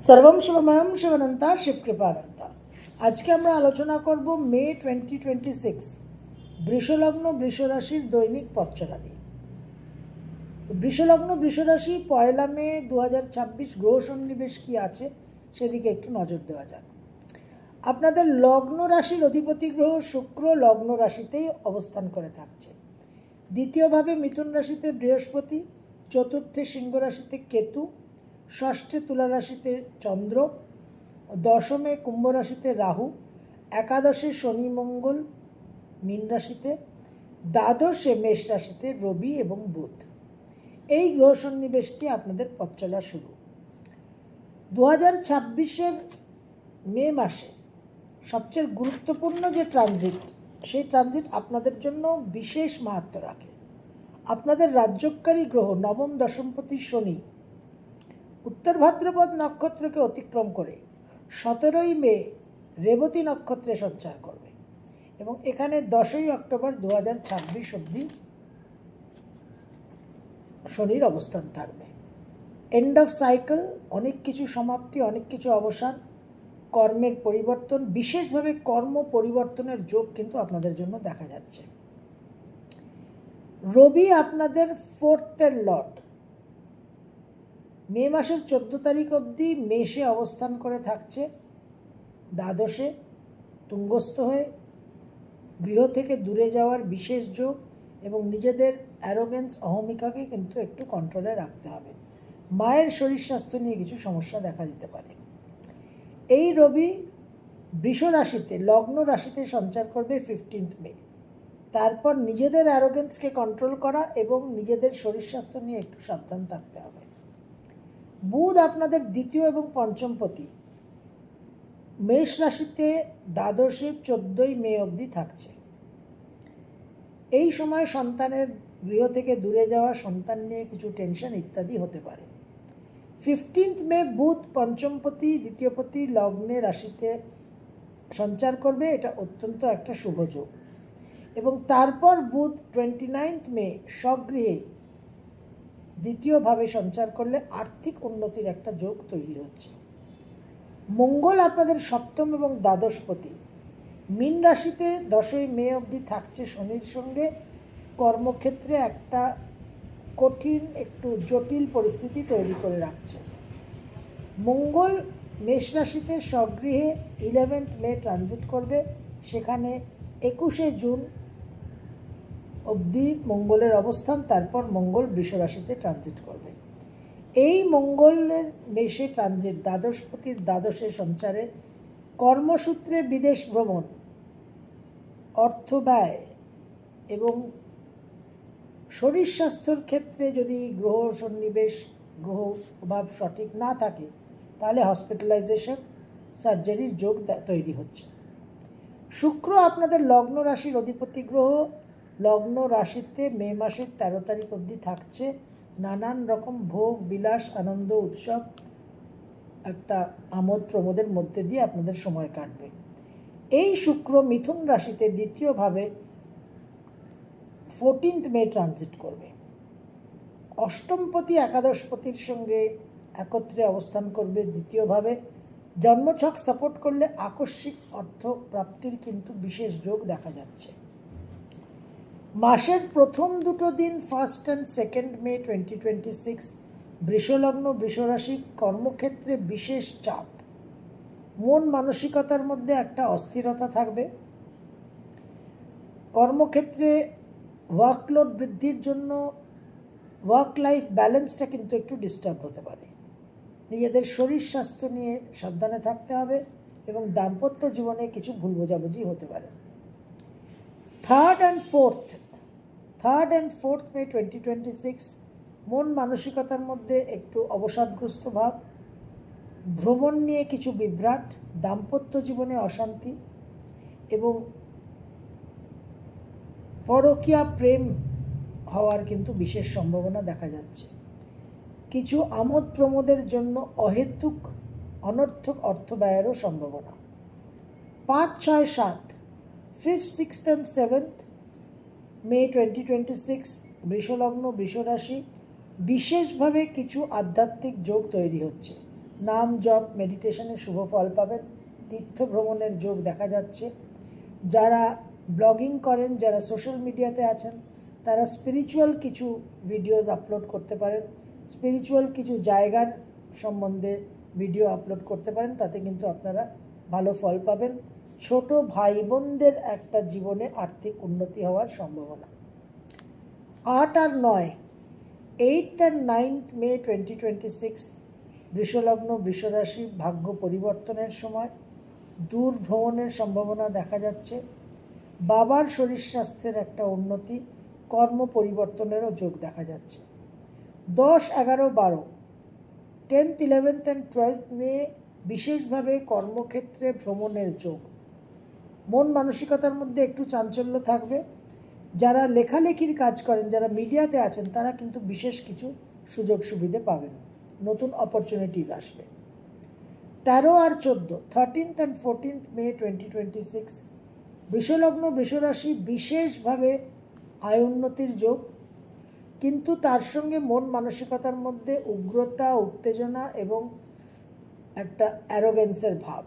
सर्वम शिवमयम शिवनंता शिवकृपानंता। आज के আমরা আলোচনা করব মে 2026 বৃষলগ্ন বৃষরাশির দৈনিক পথচলা নিয়ে। তো বৃষলগ্ন বৃষরাশি পয়লা মে 2026 গ্রহ সন্নিবেশ কি আছে সেদিকে একটু নজর দেওয়া যাক। আপনাদের লগ্ন রাশির অধিপতি গ্রহ শুক্র লগ্ন রাশিতেই অবস্থান করে থাকছে। দ্বিতীয়ভাবে মিথুন রাশিতে বৃহস্পতি, চতুর্থে সিংহ রাশিতে কেতু, ষষ্ঠে তুলা রাশিতে চন্দ্র, দশমে কুম্ভ রাশিতে রাহু, একাদশে শনি মঙ্গল মীন রাশিতে, দ্বাদশে মেষ রাশিতে রবি এবং বুধ। এই গ্রহ সন্নিবেশ দিয়ে আপনাদের পথ চলা শুরু। 2026-এর মে মাসে সবচেয়ে গুরুত্বপূর্ণ যে ট্রানজিট, সেই ট্রানজিট আপনাদের জন্য বিশেষ মাহাত্ম্য রাখে। আপনাদের রাজ্যকারী গ্রহ নবম দশমপতি শনি উত্তর ভাদ্রপদ নক্ষত্রকে অতিক্রম করে 17ই মে রেবতী নক্ষত্রে সঞ্চার করবে এবং এখানে 10ই অক্টোবর 2026 অবধি শনির অবস্থান থাকবে। এন্ড অফ সাইকেল, অনেক কিছু সমাপ্তি, অনেক কিছু অবসান, কর্মের পরিবর্তন, বিশেষভাবে কর্ম পরিবর্তনের যোগ কিন্তু আপনাদের জন্য দেখা যাচ্ছে। রবি আপনাদের ফোর্থের লর্ড মে মাসের 14 তারিখ অবধি মেষে অবস্থান করে থাকছে, দ্বাদশে তুঙ্গস্থ হয়ে গৃহ থেকে দূরে যাওয়ার বিশেষ যোগ এবং নিজেদের অ্যারোগেন্স অহমিকাকে কিন্তু একটু কন্ট্রোলে রাখতে হবে। মায়ের শরীর স্বাস্থ্য নিয়ে কিছু সমস্যা দেখা দিতে পারে। এই রবি বৃষ রাশিতে লগ্ন রাশিতে সঞ্চার করবে 15 মে। তারপর নিজেদের অ্যারোগেন্সকে কন্ট্রোল করা এবং নিজেদের শরীর স্বাস্থ্য নিয়ে একটু সাবধান থাকতে হবে। বুধ আপনাদের দ্বিতীয় এবং পঞ্চমপতি মেষ রাশিতে দ্বাদশে 14ই মে অবধি থাকছে। এই সময় সন্তানের গৃহ থেকে দূরে যাওয়া, সন্তান নিয়ে কিছু টেনশন ইত্যাদি হতে পারে। 15 মে বুধ পঞ্চমপতি দ্বিতীয়পতি লগ্নে রাশিতে সঞ্চার করবে, এটা অত্যন্ত একটা শুভ যোগ। এবং তারপর বুধ 29 মে স্বগৃহে দ্বিতীয়ভাবে সঞ্চার করলে আর্থিক উন্নতির একটা যোগ তৈরি হচ্ছে। মঙ্গল আপনাদের সপ্তম এবং দ্বাদশপতি মীন রাশিতে 10ই মে অবধি থাকছে শনির সঙ্গে। কর্মক্ষেত্রে একটা কঠিন, একটু জটিল পরিস্থিতি তৈরি করে রাখছে। মঙ্গল মেষ রাশিতে স্বগৃহে 11 মে ট্রানজিট করবে, সেখানে 21শে জুন অবধি মঙ্গলের অবস্থান, তারপর মঙ্গল বৃষ রাশিতে ট্রানজিট করবে। এই মঙ্গলের মেষে ট্রানজিট দ্বাদশপতির দ্বাদশে সঞ্চারে কর্মসূত্রে বিদেশ ভ্রমণ, অর্থ ব্যয় এবং শরীর স্বাস্থ্যর ক্ষেত্রে যদি গ্রহ সন্নিবেশ, গ্রহ প্রভাব সঠিক না থাকে তাহলে হসপিটালাইজেশন, সার্জারির যোগ তৈরি হচ্ছে। শুক্র আপনাদের লগ্ন রাশির অধিপতি গ্রহ লগ্ন রাশিতে মে মাসের 13 তারিখ অবধি থাকছে। নানান রকম ভোগ বিলাস, আনন্দ উৎসব, একটা আমোদ প্রমোদের মধ্যে দিয়ে আপনাদের সময় কাটবে। এই শুক্র মিথুন রাশিতে দ্বিতীয়ভাবে 14 মে ট্রানজিট করবে। অষ্টমপতি একাদশপতির সঙ্গে একত্রে অবস্থান করবে দ্বিতীয়ভাবে। জন্মছক সাপোর্ট করলে আকস্মিক অর্থ প্রাপ্তির কিন্তু বিশেষ যোগ দেখা যাচ্ছে। মাসের প্রথম দুটো দিন 1 and 2 মে 2026 বৃষলগ্ন বৃষরাশি কর্মক্ষেত্রে বিশেষ চাপ, মন মানসিকতার মধ্যে একটা অস্থিরতা থাকবে। কর্মক্ষেত্রে ওয়ার্কলোড বৃদ্ধির জন্য ওয়ার্ক লাইফ ব্যালেন্সটা কিন্তু একটু ডিস্টার্ব হতে পারে। নিজেদের শরীর স্বাস্থ্য নিয়ে সাবধানে থাকতে হবে এবং দাম্পত্য জীবনে কিছু ভুল বোঝাবুঝি হতে পারে। 3rd and 4th মে 2026 মন মানসিকতার মধ্যে একটু অবসাদগ্রস্ত ভাব, ভ্রমণ নিয়ে কিছু বিভ্রাট, দাম্পত্য জীবনে অশান্তি এবং পরকীয়া প্রেম হওয়ার কিন্তু বিশেষ সম্ভাবনা দেখা যাচ্ছে। কিছু আমোদ প্রমোদের জন্য অহেতুক অনর্থক অর্থ ব্যয়েরও সম্ভাবনা। 5, 6, 7 5th, 6th and 7th মে 2026 বৃষলগ্ন বৃষরাশি বিশেষভাবে কিছু আধ্যাত্মিক যোগ তৈরি হচ্ছে। নাম জপ মেডিটেশনের শুভ ফল পাবেন। তীর্থ ভ্রমণের যোগ দেখা যাচ্ছে। যারা ব্লগিং করেন, যারা সোশ্যাল মিডিয়াতে আছেন, তারা স্পিরিচুয়াল কিছু ভিডিওস আপলোড করতে পারেন, স্পিরিচুয়াল কিছু জায়গার সম্বন্ধে ভিডিও আপলোড করতে পারেন, তাতে কিন্তু আপনারা ভালো ফল পাবেন। ছোট ভাই বোনদের একটা জীবনে আর্থিক উন্নতি হওয়ার সম্ভাবনা। 8 আর 9, 8th and 9th মে 2026 বৃষলগ্ন বৃষরাশি ভাগ্য পরিবর্তনের সময়। দূর ভ্রমণের সম্ভাবনা দেখা যাচ্ছে। বাবার শরীর স্বাস্থ্যের একটা উন্নতি, কর্ম পরিবর্তনেরও যোগ দেখা যাচ্ছে। 10, 11, 12, 10th, 11th and 12th মে বিশেষভাবে কর্মক্ষেত্রে ভ্রমণের যোগ। মন মানসিকতার মধ্যে একটু চাঞ্চল্য থাকবে। যারা লেখালেখির কাজ করেন, যারা মিডিয়াতে আছেন, তারা কিন্তু বিশেষ কিছু সুযোগ সুবিধে পাবেন, নতুন অপরচুনিটিস আসবে। 13 আর 14, 13th and 14th মে 2026 বৃষলগ্ন বৃষরাশি বিশেষভাবে আয় উন্নতির যোগ, কিন্তু তার সঙ্গে মন মানসিকতার মধ্যে উগ্রতা, উত্তেজনা এবং একটা অ্যারোগেন্সের ভাব।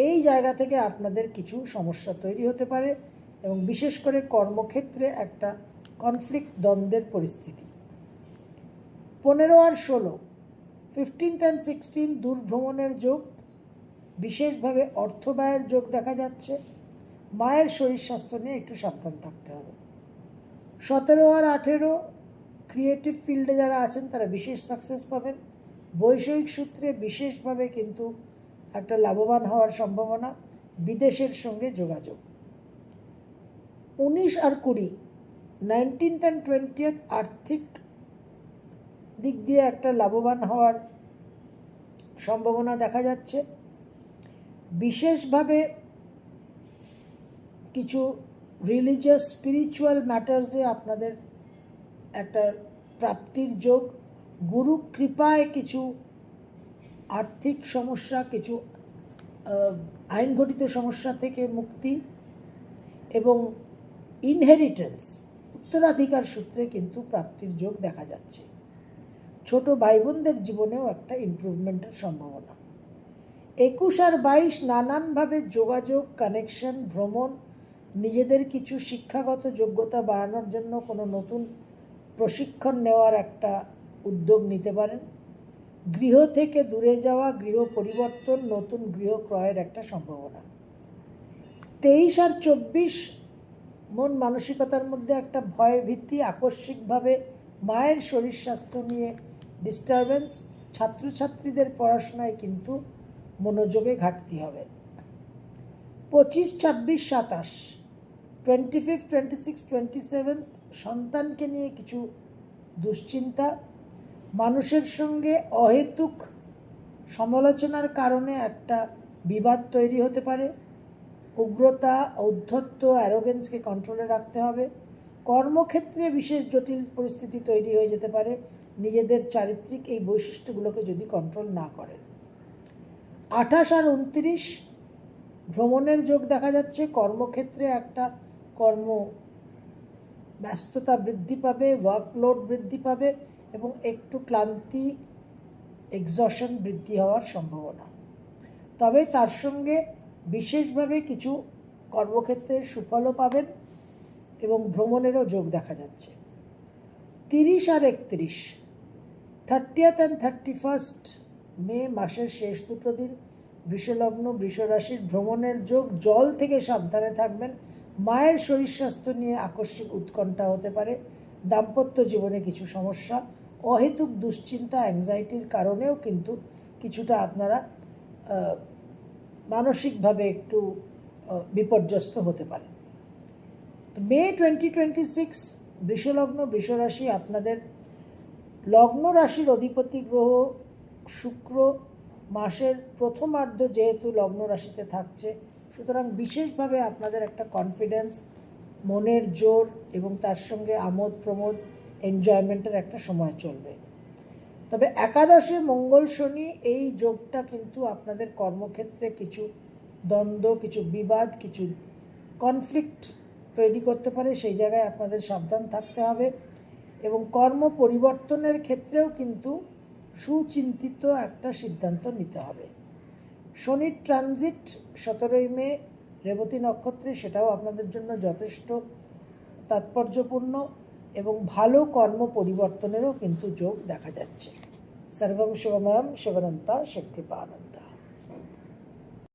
এই জায়গা থেকে আপনাদের কিছু সমস্যা তৈরি হতে পারে এবং বিশেষ করে কর্মক্ষেত্রে একটা কনফ্লিক্ট, দ্বন্দ্বের পরিস্থিতি। 15 আর 16, 15th and 16 দূর ভ্রমণের যোগ, বিশেষভাবে অর্থ ব্যয়ের যোগ দেখা যাচ্ছে। মায়ের শরীর স্বাস্থ্য নিয়ে একটু সাবধান থাকতে হবে। 17 আর 18 ক্রিয়েটিভ ফিল্ডে যারা আছেন তারা বিশেষ সাকসেস পাবেন। বৈষয়িক সূত্রে বিশেষভাবে কিন্তু একটা লাভবান হওয়ার সম্ভাবনা, বিদেশের সঙ্গে যোগাযোগ। 19 আর 20, 19th and 20th আর্থিক দিক দিয়ে একটা লাভবান হওয়ার সম্ভাবনা দেখা যাচ্ছে। বিশেষভাবে কিছু রিলিজিয়াস স্পিরিচুয়াল ম্যাটার্সে আপনাদের একটা প্রাপ্তির যোগ। গুরু কৃপায় কিছু আর্থিক সমস্যা, কিছু আইনঘটিত সমস্যা থেকে মুক্তি এবং ইনহেরিটেন্স, উত্তরাধিকার সূত্রে কিন্তু প্রাপ্তির যোগ দেখা যাচ্ছে। ছোট ভাই বোনদের জীবনেও একটা ইমপ্রুভমেন্টের সম্ভাবনা। 21 আর 22 নানানভাবে যোগাযোগ, কানেকশন, ভ্রমণ, নিজেদের কিছু শিক্ষাগত যোগ্যতা বাড়ানোর জন্য কোনো নতুন প্রশিক্ষণ নেওয়ার একটা উদ্যোগ নিতে পারেন। গৃহ থেকে দূরে যাওয়া, গৃহ পরিবর্তন, নতুন গৃহ ক্রয়ের একটা সম্ভাবনা। 23 আর 24 মন মানসিকতার মধ্যে একটা ভয় ভীতি, আকস্মিকভাবে মায়ের শরীর স্বাস্থ্য নিয়ে ডিস্টারবেন্স, ছাত্রছাত্রীদের পড়াশোনায় কিন্তু মনোযোগে ঘাটতি হবে। 25, 26, 27, 25, 26, 27 সন্তানকে নিয়ে কিছু দুশ্চিন্তা, মানুষের সঙ্গে অহেতুক সমালোচনার কারণে একটা বিবাদ তৈরি হতে পারে। উগ্রতা, ঔদ্ধত্য, অ্যারোগেন্সকে কন্ট্রোলে রাখতে হবে। কর্মক্ষেত্রে বিশেষ জটিল পরিস্থিতি তৈরি হয়ে যেতে পারে নিজেদের চারিত্রিক এই বৈশিষ্ট্যগুলোকে যদি কন্ট্রোল না করেন। 28 আর 29 ভ্রমণের যোগ দেখা যাচ্ছে। কর্মক্ষেত্রে একটা কর্ম ব্যস্ততা বৃদ্ধি পাবে, ওয়ার্কলোড বৃদ্ধি পাবে এবং একটু ক্লান্তি, এক্সশন বৃদ্ধি হওয়ার সম্ভাবনা। তবে তার সঙ্গে বিশেষভাবে কিছু কর্মক্ষেত্রে সুফলও পাবেন এবং ভ্রমণেরও যোগ দেখা যাচ্ছে। 30 আর 31, 30th and 31st মে মাসের শেষ দুটো দিন বৃষলগ্ন বৃষরাশির ভ্রমণের যোগ। জল থেকে সাবধানে থাকবেন। মায়ের শরীর স্বাস্থ্য নিয়ে আকস্মিক উৎকণ্ঠা হতে পারে। দাম্পত্য জীবনে কিছু সমস্যা, অহেতুক দুশ্চিন্তা, অ্যাংজাইটির কারণেও কিন্তু কিছুটা আপনারা মানসিকভাবে একটু বিপর্যস্ত হতে পারেন। তো মে 2026 বৃষলগ্ন বৃষরাশি আপনাদের লগ্ন রাশির অধিপতি গ্রহ শুক্র মাসের প্রথমার্ধ যেহেতু লগ্ন রাশিতে থাকছে, সুতরাং বিশেষভাবে আপনাদের একটা কনফিডেন্স, মনের জোর এবং তার সঙ্গে আমোদ প্রমোদ, এনজয়মেন্টের একটা সময় চলবে। তবে একাদশে মঙ্গল শনি এই যোগটা কিন্তু আপনাদের কর্মক্ষেত্রে কিছু দ্বন্দ্ব, কিছু বিবাদ, কিছু কনফ্লিক্ট তৈরি করতে পারে। সেই জায়গায় আপনাদের সাবধান থাকতে হবে এবং কর্ম পরিবর্তনের ক্ষেত্রেও কিন্তু সুচিন্তিত একটা সিদ্ধান্ত নিতে হবে। শনির ট্রানজিট 17ই মে রেবতী নক্ষত্রে, সেটাও আপনাদের জন্য যথেষ্ট তাৎপর্যপূর্ণ এবং ভালো কর্ম পরিবর্তনেরও কিন্তু যোগ দেখা যাচ্ছে। সর্বম শিবময়ম শিবনন্তা শিবকৃপানন্তা।